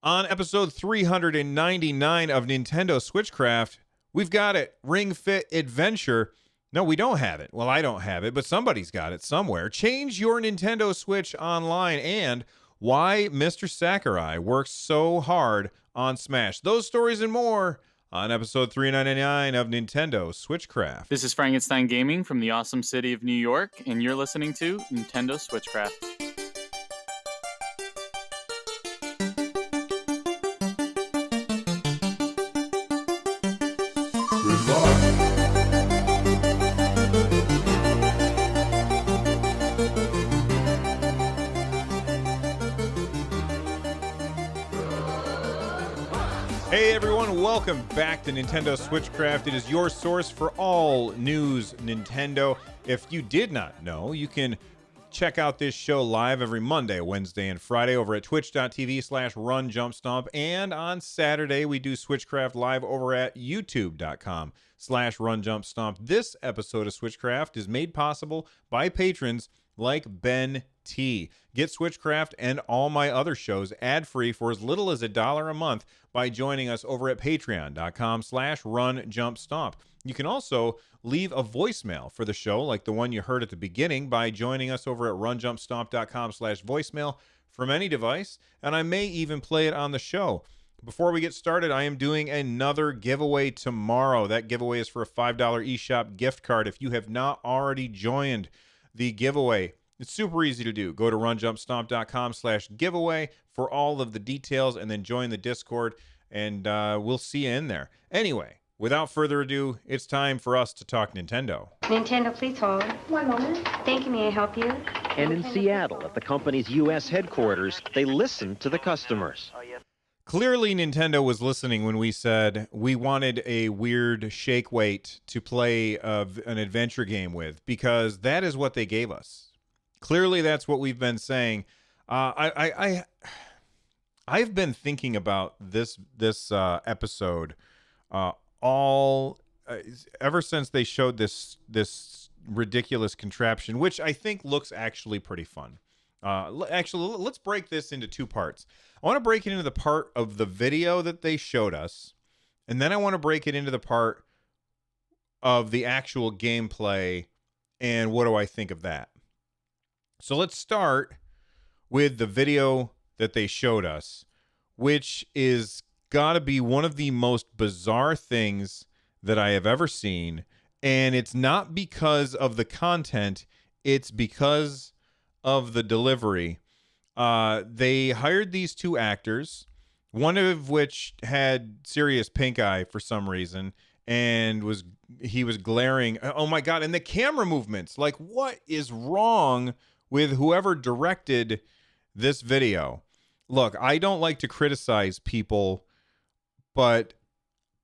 On episode 399 of Nintendo Switchcraft, we've got it. Ring Fit Adventure. No, we don't have it. Well, I don't have it, but somebody's got it somewhere. Change your Nintendo Switch online and why Mr. Sakurai works so hard on Smash. Those stories and more on episode 399 of Nintendo Switchcraft. This is Frankenstein Gaming from the awesome city of New York, and you're listening to Nintendo Switchcraft. Hey everyone, welcome back to Nintendo Switchcraft. It is your source for all news Nintendo. If you did not know, you can check out this show live every Monday, Wednesday, and Friday over at twitch.tv/runjumpstomp. And on Saturday, we do Switchcraft live over at youtube.com/runjumpstomp. This episode of Switchcraft is made possible by patrons like Ben T. Get Switchcraft and all my other shows ad-free for as little as $1 a month by joining us over at patreon.com/runjumpstomp. You can also leave a voicemail for the show like the one you heard at the beginning by joining us over at runjumpstomp.com/voicemail from any device, and I may even play it on the show. Before we get started, I am doing another giveaway tomorrow. That giveaway is for a $5 eShop gift card. If you have not already joined the giveaway, it's super easy to do. Go to runjumpstomp.com/giveaway for all of the details and then join the Discord, and we'll see you in there. Anyway, without further ado, it's time for us to talk Nintendo. Nintendo, please hold. One moment. Thank you. May I help you? And in Seattle, at the company's U.S. headquarters, they listen to the customers. Clearly, Nintendo was listening when we said we wanted a weird shake weight to play an adventure game with, because that is what they gave us. Clearly, that's what we've been saying. I've been thinking about this episode ever since they showed this ridiculous contraption, which I think looks actually pretty fun. Actually, let's break this into two parts. I want to break it into the part of the video that they showed us, and then I want to break it into the part of the actual gameplay and what do I think of that. So let's start with the video that they showed us, which is got to be one of the most bizarre things that I have ever seen. And it's not because of the content, it's because of the delivery. They hired these two actors, one of which had serious pink eye for some reason, and he was glaring. Oh my God. And the camera movements, like, what is wrong with whoever directed this video? Look, I don't like to criticize people, but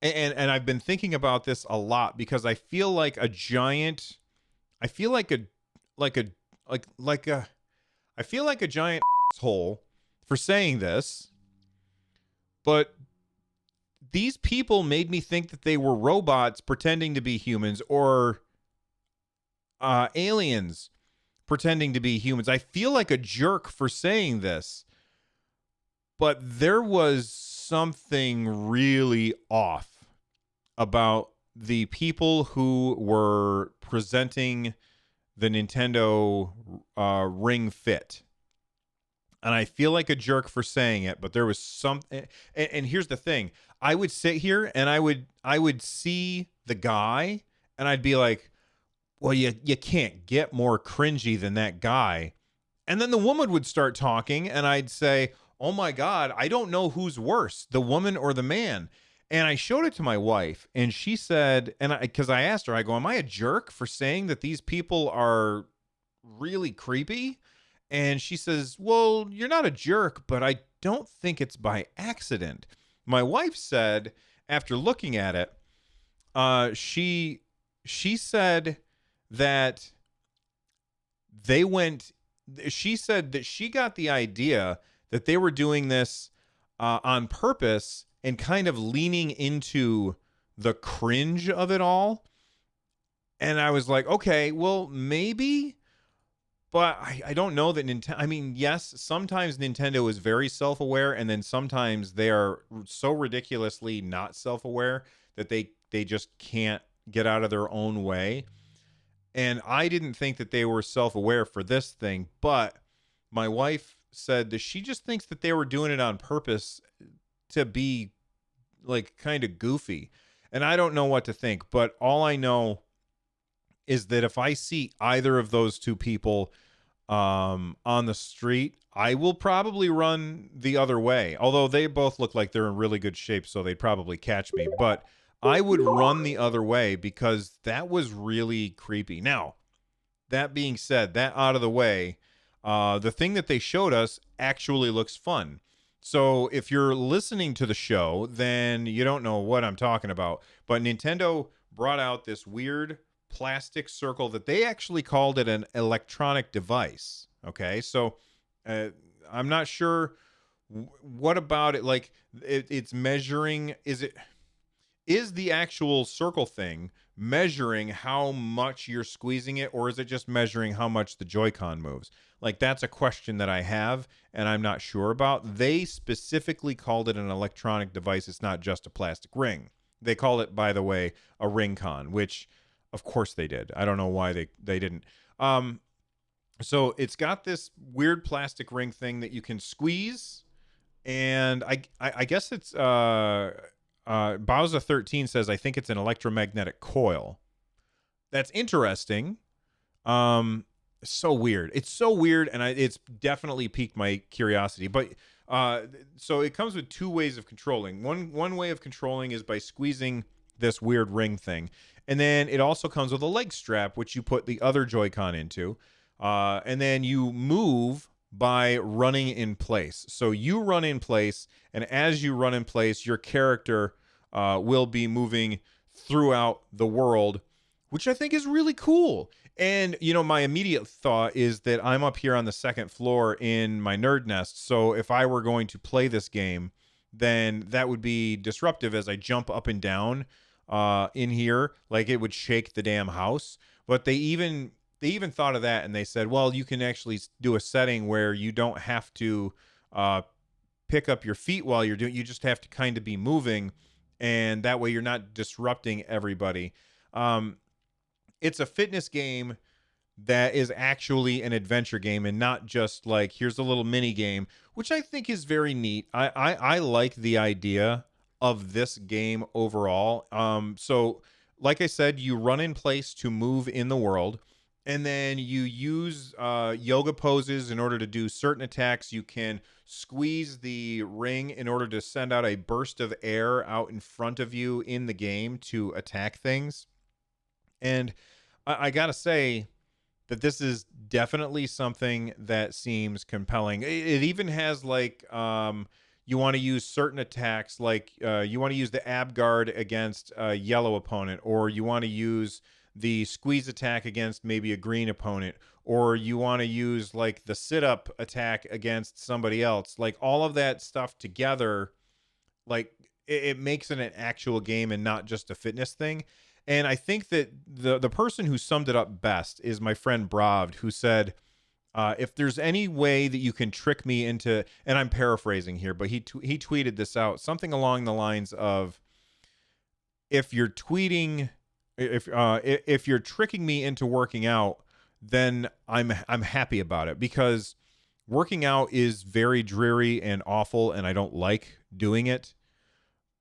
and I've been thinking about this a lot because I feel like a giant asshole for saying this, but these people made me think that they were robots pretending to be humans, or aliens pretending to be humans. I feel like a jerk for saying this, but there was something really off about the people who were presenting the Nintendo Ring Fit. And I feel like a jerk for saying it, but there was something. And here's the thing. I would sit here and I would see the guy and I'd be like, well, you can't get more cringy than that guy. And then the woman would start talking and I'd say, oh my God, I don't know who's worse, the woman or the man. And I showed it to my wife and she said, because I asked her, I go, am I a jerk for saying that these people are really creepy? And she says, well, you're not a jerk, but I don't think it's by accident. My wife said, after looking at it, she said that she said that she got the idea that they were doing this on purpose and kind of leaning into the cringe of it all. And I was like, okay, well, maybe, But I don't know that Nintendo. I mean, yes, sometimes Nintendo is very self-aware, and then sometimes they are so ridiculously not self-aware that they just can't get out of their own way. And I didn't think that they were self-aware for this thing, but my wife said that she just thinks that they were doing it on purpose to be like kind of goofy. And I don't know what to think, but all I know is that if I see either of those two people on the street, I will probably run the other way. Although they both look like they're in really good shape, so they'd probably catch me. But I would run the other way because that was really creepy. Now, that being said, that out of the way, the thing that they showed us actually looks fun. So if you're listening to the show, then you don't know what I'm talking about. But Nintendo brought out this weird plastic circle that they actually called it an electronic device. Okay, so I'm not sure what about it. Like it's measuring. Is the actual circle thing measuring how much you're squeezing it, or is it just measuring how much the Joy-Con moves? Like, that's a question that I have, and I'm not sure about. They specifically called it an electronic device. It's not just a plastic ring. They call it, by the way, a Ring-Con, which, of course, they did. I don't know why they didn't. So it's got this weird plastic ring thing that you can squeeze, and I guess it's Bowser 13 says, I think it's an electromagnetic coil. That's interesting. So weird. It's so weird, and it's definitely piqued my curiosity. But so it comes with two ways of controlling. One way of controlling is by squeezing this weird ring thing. And then it also comes with a leg strap, which you put the other Joy-Con into. And then you move by running in place. So you run in place, and as you run in place, your character will be moving throughout the world, which I think is really cool. And, you know, my immediate thought is that I'm up here on the second floor in my nerd nest. So if I were going to play this game, then that would be disruptive as I jump up and down in here. Like, it would shake the damn house. But they even thought of that, and they said, well, you can actually do a setting where you don't have to pick up your feet while you're doing. You just have to kind of be moving, and that way you're not disrupting everybody. It's a fitness game that is actually an adventure game, and not just like, here's a little mini game, which I think is very neat. I like the idea of this game overall. So like I said, you run in place to move in the world. And then you use yoga poses in order to do certain attacks. You can squeeze the ring in order to send out a burst of air out in front of you in the game to attack things. And I got to say that this is definitely something that seems compelling. It even has like, you want to use certain attacks, like you want to use the ab guard against a yellow opponent, or you want to use the squeeze attack against maybe a green opponent, or you want to use like the sit-up attack against somebody else. Like, all of that stuff together, like it makes it an actual game and not just a fitness thing. And I think that the person who summed it up best is my friend Bravd, who said, if there's any way that you can trick me into, and I'm paraphrasing here, but he tweeted this out, something along the lines of, if you're tweeting, if you're tricking me into working out, then I'm happy about it, because working out is very dreary and awful, and I don't like doing it.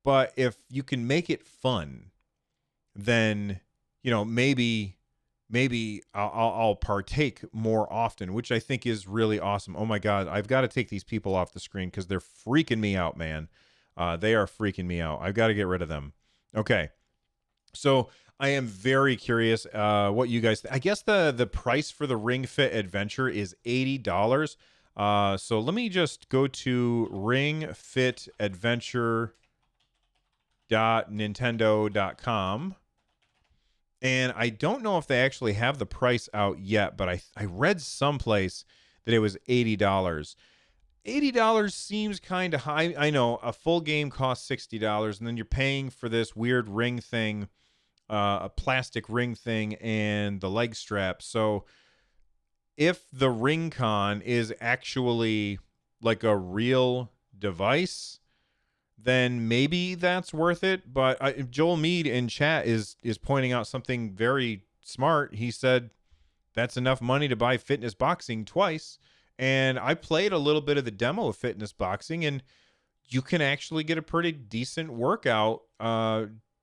But if you can make it fun, then, you know, maybe I'll partake more often, which I think is really awesome. Oh my God, I've got to take these people off the screen because they're freaking me out, man. They are freaking me out. I've got to get rid of them. Okay, so I am very curious what you guys I guess the price for the Ring Fit Adventure is $80. So let me just go to ringfitadventure.nintendo.com. And I don't know if they actually have the price out yet, but I read someplace that it was $80. $80 seems kind of high. I know a full game costs $60, and then you're paying for this weird ring thing, a plastic ring thing, and the leg strap. So if the Ring-Con is actually like a real device, then maybe that's worth it. But Joel Mead in chat is pointing out something very smart. He said that's enough money to buy Fitness Boxing twice. And I played a little bit of the demo of Fitness Boxing, and you can actually get a pretty decent workout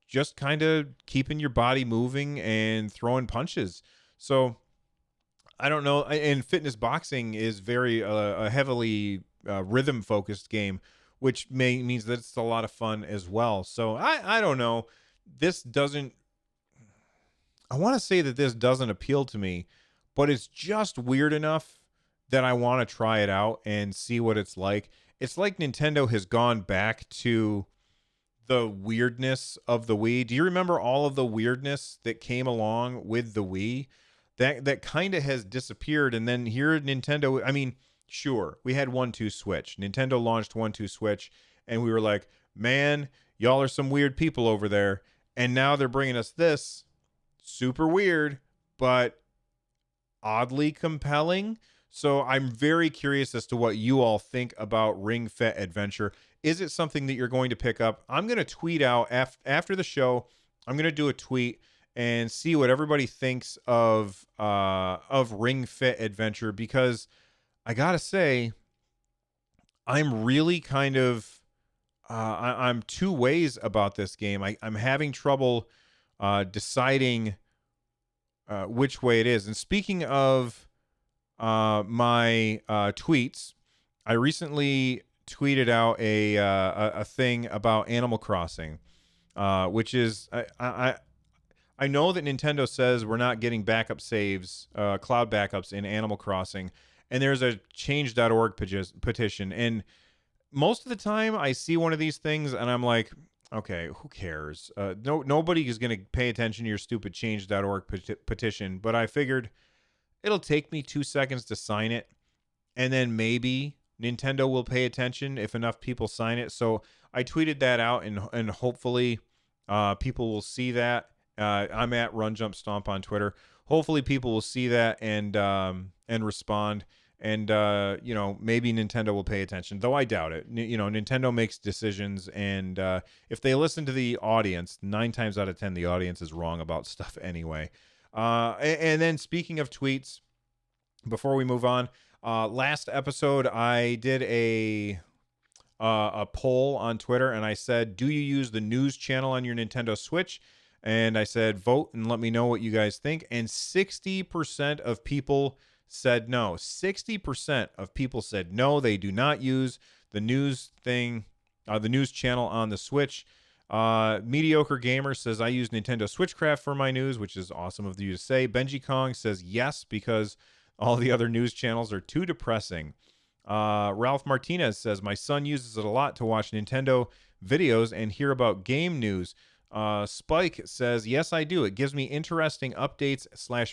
just kind of keeping your body moving and throwing punches. So I don't know. And Fitness Boxing is very a heavily rhythm focused game, which means that it's a lot of fun as well. So I don't know. This doesn't. I want to say that this doesn't appeal to me, but it's just weird enough that I want to try it out and see what it's like. It's like Nintendo has gone back to the weirdness of the Wii. Do you remember all of the weirdness that came along with the Wii? That kind of has disappeared. And then here Nintendo, I mean, sure, we had 1-2 Switch. Nintendo launched 1-2 Switch, and we were like, man, y'all are some weird people over there. And now they're bringing us this. Super weird, but oddly compelling. So I'm very curious as to what you all think about Ring Fit Adventure. Is it something that you're going to pick up? I'm going to tweet out after the show. I'm going to do a tweet and see what everybody thinks of Ring Fit Adventure, because I gotta say, I'm really kind of I'm two ways about this game. I'm having trouble deciding which way it is. And speaking of my tweets, I recently tweeted out a thing about Animal Crossing, which is I know that Nintendo says we're not getting backup saves, cloud backups in Animal Crossing, and there's a change.org petition. And most of the time I see one of these things and I'm like, okay, who cares? Nobody is going to pay attention to your stupid change.org petition, but I figured it'll take me 2 seconds to sign it, and then maybe Nintendo will pay attention if enough people sign it. So I tweeted that out, and hopefully people will see that. I'm at Run Jump Stomp on Twitter. Hopefully people will see that and respond, and maybe Nintendo will pay attention, though I doubt it. Nintendo makes decisions, and if they listen to the audience, 9 times out of 10 the audience is wrong about stuff anyway. And then speaking of tweets, before we move on, last episode I did a poll on Twitter, and I said, do you use the news channel on your Nintendo Switch? And I said, vote and let me know what you guys think. And 60% of people said no. 60% of people said no, they do not use the news thing, the news channel on the Switch. Mediocre Gamer says, I use Nintendo Switchcraft for my news, which is awesome of you to say. Benji Kong says yes, because all the other news channels are too depressing. Ralph Martinez says, my son uses it a lot to watch Nintendo videos and hear about game news. Spike says, yes, I do. It gives me interesting updates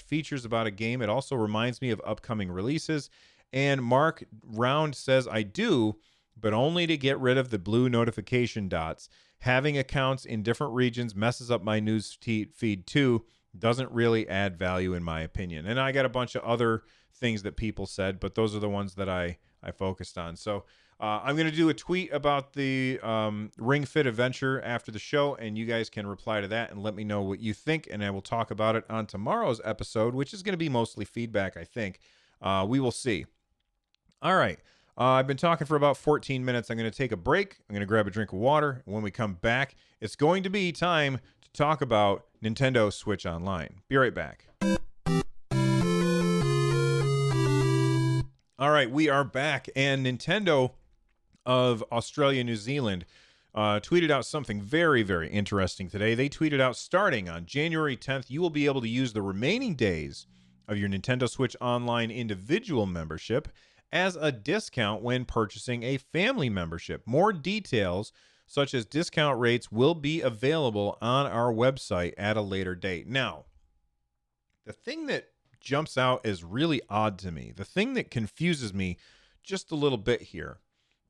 / features about a game. It also reminds me of upcoming releases. And Mark Round says, I do, but only to get rid of the blue notification dots. Having accounts in different regions messes up my news feed too. Doesn't really add value in my opinion. And I got a bunch of other things that people said, but those are the ones that I focused on. So I'm going to do a tweet about the Ring Fit Adventure after the show, and you guys can reply to that and let me know what you think, and I will talk about it on tomorrow's episode, which is going to be mostly feedback, I think. We will see. All right. I've been talking for about 14 minutes. I'm going to take a break. I'm going to grab a drink of water. And when we come back, it's going to be time to talk about Nintendo Switch Online. Be right back. All right, we are back, and Nintendo of Australia, New Zealand, tweeted out something very, very interesting today. They tweeted out, starting on January 10th, you will be able to use the remaining days of your Nintendo Switch Online individual membership as a discount when purchasing a family membership. More details, such as discount rates, will be available on our website at a later date. Now, the thing that jumps out as really odd to me, the thing that confuses me just a little bit here,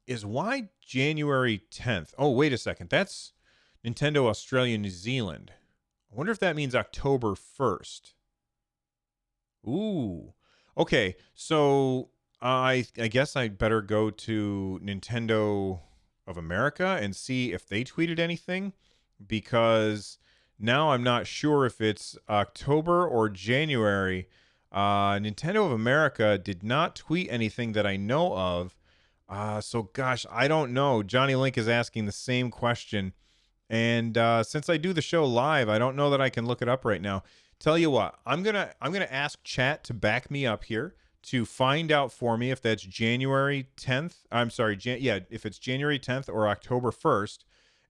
is why January 10th? Oh, wait a second. That's Nintendo Australia, New Zealand. I wonder if that means October 1st. Ooh. Okay, so I guess I better go to Nintendo of America and see if they tweeted anything, because now I'm not sure if it's October or January. Nintendo of America did not tweet anything that I know of. So gosh, I don't know. Johnny Link is asking the same question. And since I do the show live, I don't know that I can look it up right now. Tell you what, I'm gonna ask chat to back me up here to find out for me if that's January 10th. I'm sorry, if it's January 10th or October 1st.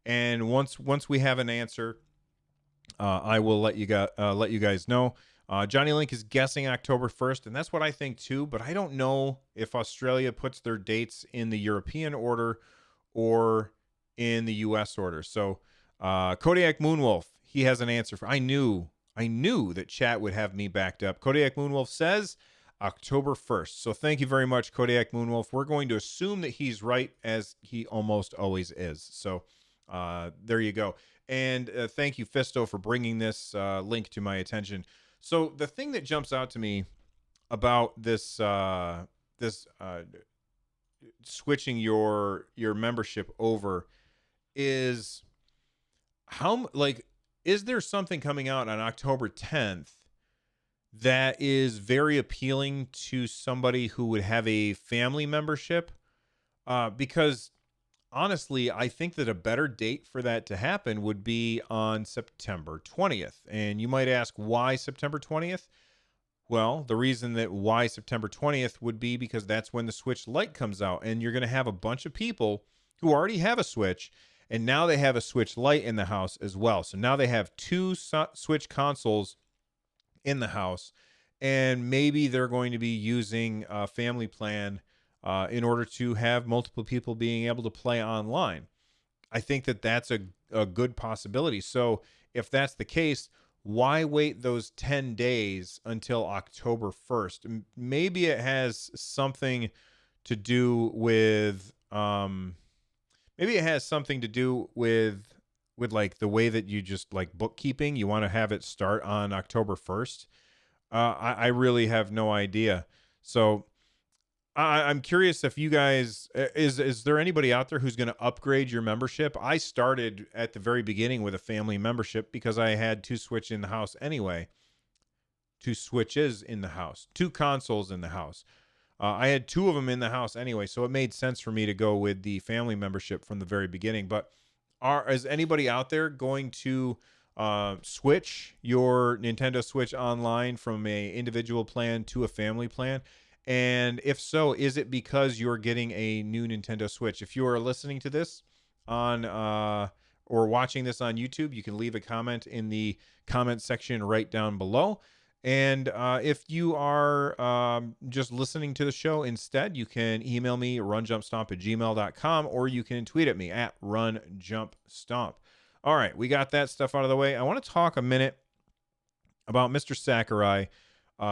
And once we have an answer, I will let you guys know. Johnny Link is guessing October 1st, and that's what I think too. But I don't know if Australia puts their dates in the European order or in the U.S. order. So Kodiak Moonwolf, he has an answer for. I knew that chat would have me backed up. Kodiak Moonwolf says October 1st. So thank you very much, Kodiak Moonwolf. We're going to assume that he's right, as he almost always is. So there you go. And thank you, Fisto, for bringing this link to my attention. So the thing that jumps out to me about this switching your membership over is is there something coming out on October 10th that is very appealing to somebody who would have a family membership? Because honestly, I think that a better date for that to happen would be on September 20th. And you might ask, why September 20th? Well, the reason that why September 20th would be because that's when the Switch Lite comes out. And you're going to have a bunch of people who already have a Switch, and now they have a Switch Lite in the house as well. So now they have two Switch consoles in the house, and maybe they're going to be using a family plan in order to have multiple people being able to play online. I think that that's a good possibility. So if that's the case, why wait those 10 days until October 1st? Maybe it has something to do with like the way that you just like bookkeeping. You want to have it start on October 1st. I really have no idea. So I'm curious if you guys, is there anybody out there who's going to upgrade your membership? I started at the very beginning with a family membership because I had two Switches in the house anyway. Two consoles in the house. I had two of them in the house anyway, so it made sense for me to go with the family membership from the very beginning. But is anybody out there going to switch your Nintendo Switch Online from a individual plan to a family plan? And if so, is it because you're getting a new Nintendo Switch? If you are listening to this on or watching this on YouTube, you can leave a comment in the comment section right down below. And if you are just listening to the show instead, you can email me runjumpstomp@gmail.com, or you can tweet at me at runjumpstomp. All right, we got that stuff out of the way. I want to talk a minute about Mr. Sakurai.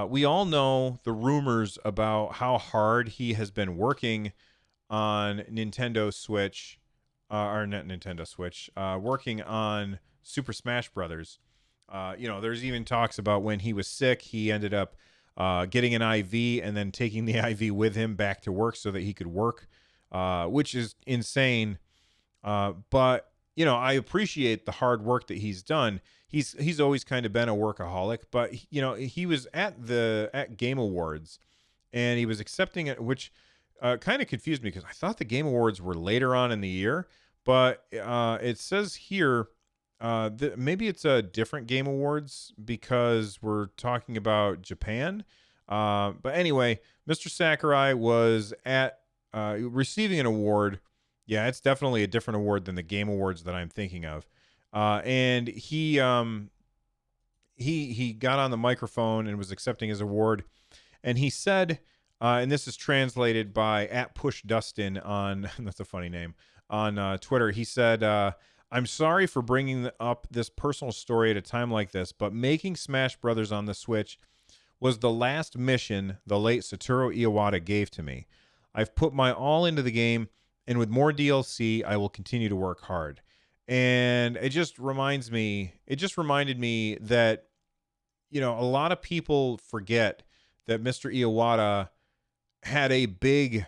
We all know the rumors about how hard he has been working on Nintendo Switch, or not Nintendo Switch, working on Super Smash Brothers. There's even talks about when he was sick, he ended up getting an IV and then taking the IV with him back to work so that he could work, which is insane. But I appreciate the hard work that he's done. He's always kind of been a workaholic, but he was at Game Awards and he was accepting it, which kind of confused me because I thought the Game Awards were later on in the year, but it says here maybe it's a different Game Awards because we're talking about Japan. But anyway, Mr. Sakurai was at receiving an award. Yeah, it's definitely a different award than the Game Awards that I'm thinking of. And he got on the microphone and was accepting his award, and he said, and this is translated by @PushDustin on that's a funny name on Twitter. He said, "I'm sorry for bringing up this personal story at a time like this, but making Smash Brothers on the Switch was the last mission the late Satoru Iwata gave to me. I've put my all into the game, and with more DLC, I will continue to work hard." And it just reminded me that, a lot of people forget that Mr. Iwata had a big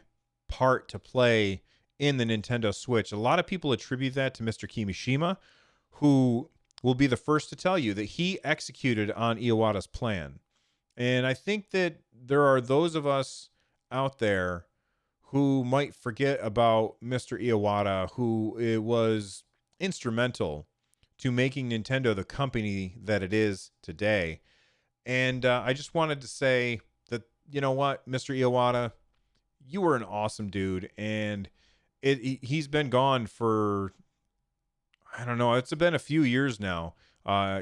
part to play in the Nintendo Switch. A lot of people attribute that to Mr. Kimishima, who will be the first to tell you that he executed on Iwata's plan. And I think that there are those of us out there who might forget about Mr. Iwata, who it was instrumental to making Nintendo the company that it is today. And I just wanted to say that, you know what, Mr. Iwata, you were an awesome dude. And he's been gone for, I don't know, it's been a few years now.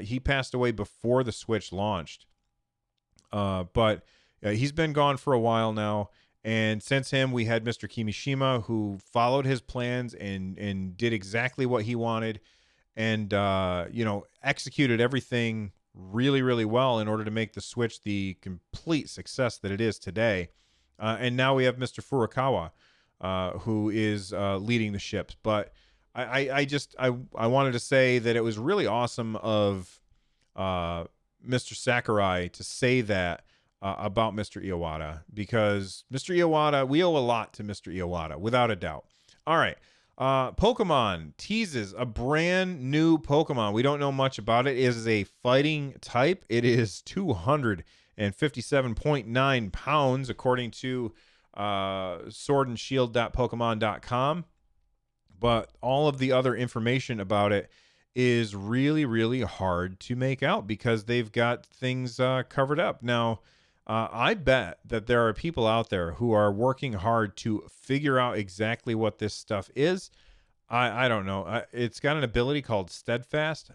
He passed away before the Switch launched. But he's been gone for a while now. And since him, we had Mr. Kimishima, who followed his plans and did exactly what he wanted, and executed everything really, really well in order to make the Switch the complete success that it is today. And now we have Mr. Furukawa, who is leading the ships. But I wanted to say that it was really awesome of Mr. Sakurai to say that about Mr. Iwata, because Mr. Iwata, we owe a lot to Mr. Iwata, without a doubt. All right. Pokemon teases a brand new Pokemon. We don't know much about it. It is a fighting type. It is 257.9 pounds, according to swordandshield.pokemon.com. But all of the other information about it is really, really hard to make out because they've got things covered up. Now, I bet that there are people out there who are working hard to figure out exactly what this stuff is. I don't know. It's got an ability called Steadfast.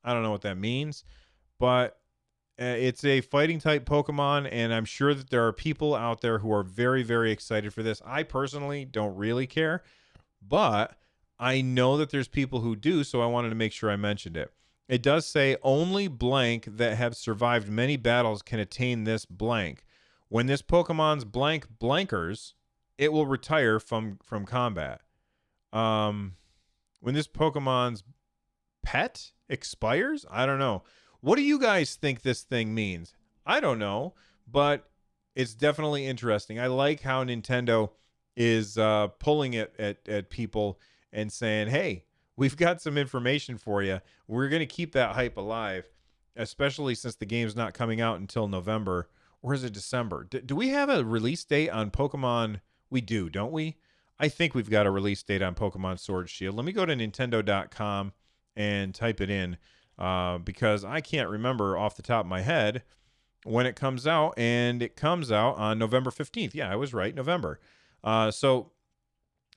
I don't know what that means, but it's a fighting type Pokemon, and I'm sure that there are people out there who are very, very excited for this. I personally don't really care, but I know that there's people who do, so I wanted to make sure I mentioned it. It does say only blank that have survived many battles can attain this blank. When this Pokemon's blank blankers, it will retire from combat. When this Pokemon's pet expires? I don't know. What do you guys think this thing means? I don't know, but it's definitely interesting. I like how Nintendo is pulling it at people and saying, hey, we've got some information for you. We're going to keep that hype alive, especially since the game's not coming out until November. Or is it December? Do we have a release date on Pokemon? We do, don't we? I think we've got a release date on Pokemon Sword Shield. Let me go to Nintendo.com and type it in because I can't remember off the top of my head when it comes out. And it comes out on November 15th. Yeah, I was right, November. So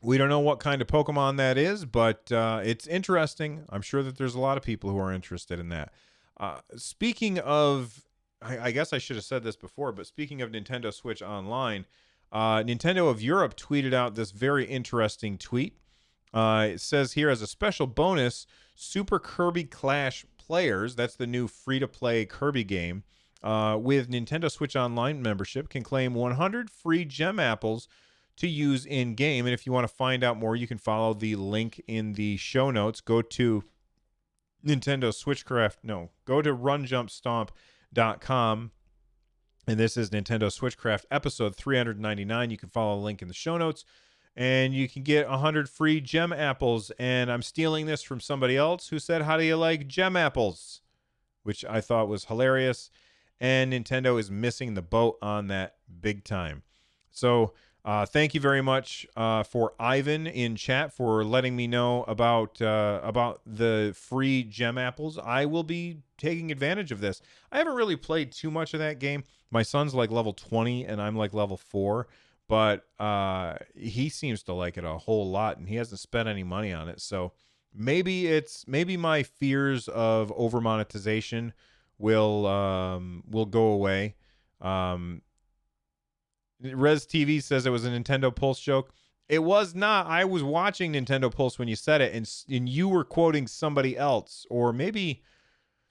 we don't know what kind of Pokemon that is, but it's interesting. I'm sure that there's a lot of people who are interested in that. Speaking of, I guess I should have said this before, but speaking of Nintendo Switch Online, Nintendo of Europe tweeted out this very interesting tweet. It says here, as a special bonus, Super Kirby Clash players, that's the new free-to-play Kirby game, with Nintendo Switch Online membership can claim 100 free gem apples to use in game. And if you want to find out more, you can follow the link in the show notes. Go to go to runjumpstomp.com, and this is Nintendo Switchcraft episode 399. You can follow the link in the show notes, and you can get 100 free gem apples. And I'm stealing this from somebody else who said, how do you like gem apples? Which I thought was hilarious, and Nintendo is missing the boat on that big time. So thank you very much for Ivan in chat for letting me know about the free gem apples. I will be taking advantage of this. I haven't really played too much of that game. My son's like level 20 and I'm like level 4, but he seems to like it a whole lot and he hasn't spent any money on it. So maybe my fears of over monetization will go away. Res TV says it was a Nintendo Pulse joke. It was not. I was watching Nintendo Pulse when you said it, and you were quoting somebody else, or maybe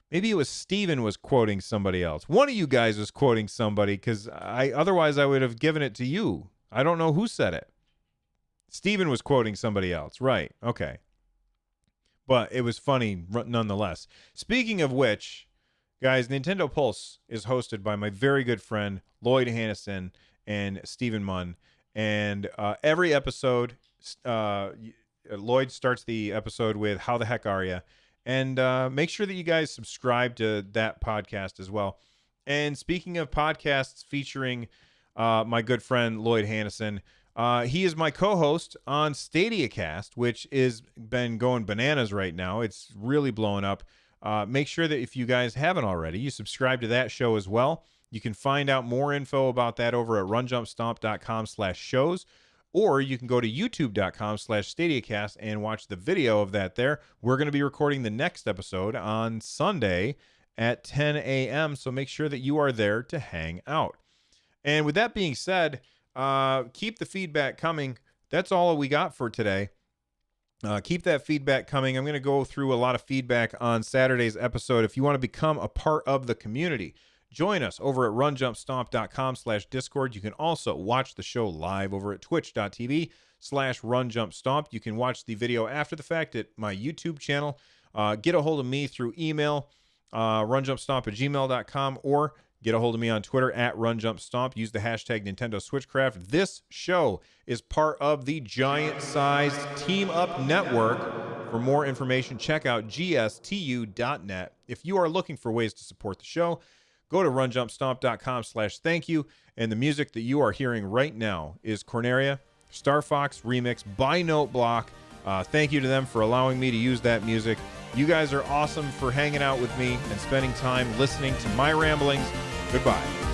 it was Steven was quoting somebody else. One of you guys was quoting somebody, because otherwise I would have given it to you. I don't know who said it. Steven was quoting somebody else. Right. Okay. But it was funny nonetheless. Speaking of which, Guys, Nintendo Pulse is hosted by my very good friend Lloyd Hannison and Stephen Munn. And every episode, Lloyd starts the episode with "How the heck are ya?" And make sure that you guys subscribe to that podcast as well. And speaking of podcasts featuring my good friend Lloyd Hannison, he is my co-host on StadiaCast, which is been going bananas right now. It's really blowing up. Make sure that if you guys haven't already, you subscribe to that show as well. You can find out more info about that over at runjumpstomp.com/shows, or you can go to youtube.com/StadiaCast and watch the video of that there. We're going to be recording the next episode on Sunday at 10 a.m., so make sure that you are there to hang out. And with that being said, keep the feedback coming. That's all we got for today. Keep that feedback coming. I'm going to go through a lot of feedback on Saturday's episode. If you want to become a part of the community, join us over at runjumpstomp.com/Discord. You can also watch the show live over at twitch.tv/runjumpstomp. You can watch the video after the fact at my YouTube channel. Get a hold of me through email, runjumpstomp@gmail.com, or get a hold of me on Twitter at runjumpstomp. Use the hashtag Nintendo Switchcraft. This show is part of the giant-sized Team Up Network. For more information, check out gstu.net. If you are looking for ways to support the show, go to runjumpstomp.com/thank-you. And the music that you are hearing right now is Corneria, Star Fox Remix by Note Block. Thank you to them for allowing me to use that music. You guys are awesome for hanging out with me and spending time listening to my ramblings. Goodbye.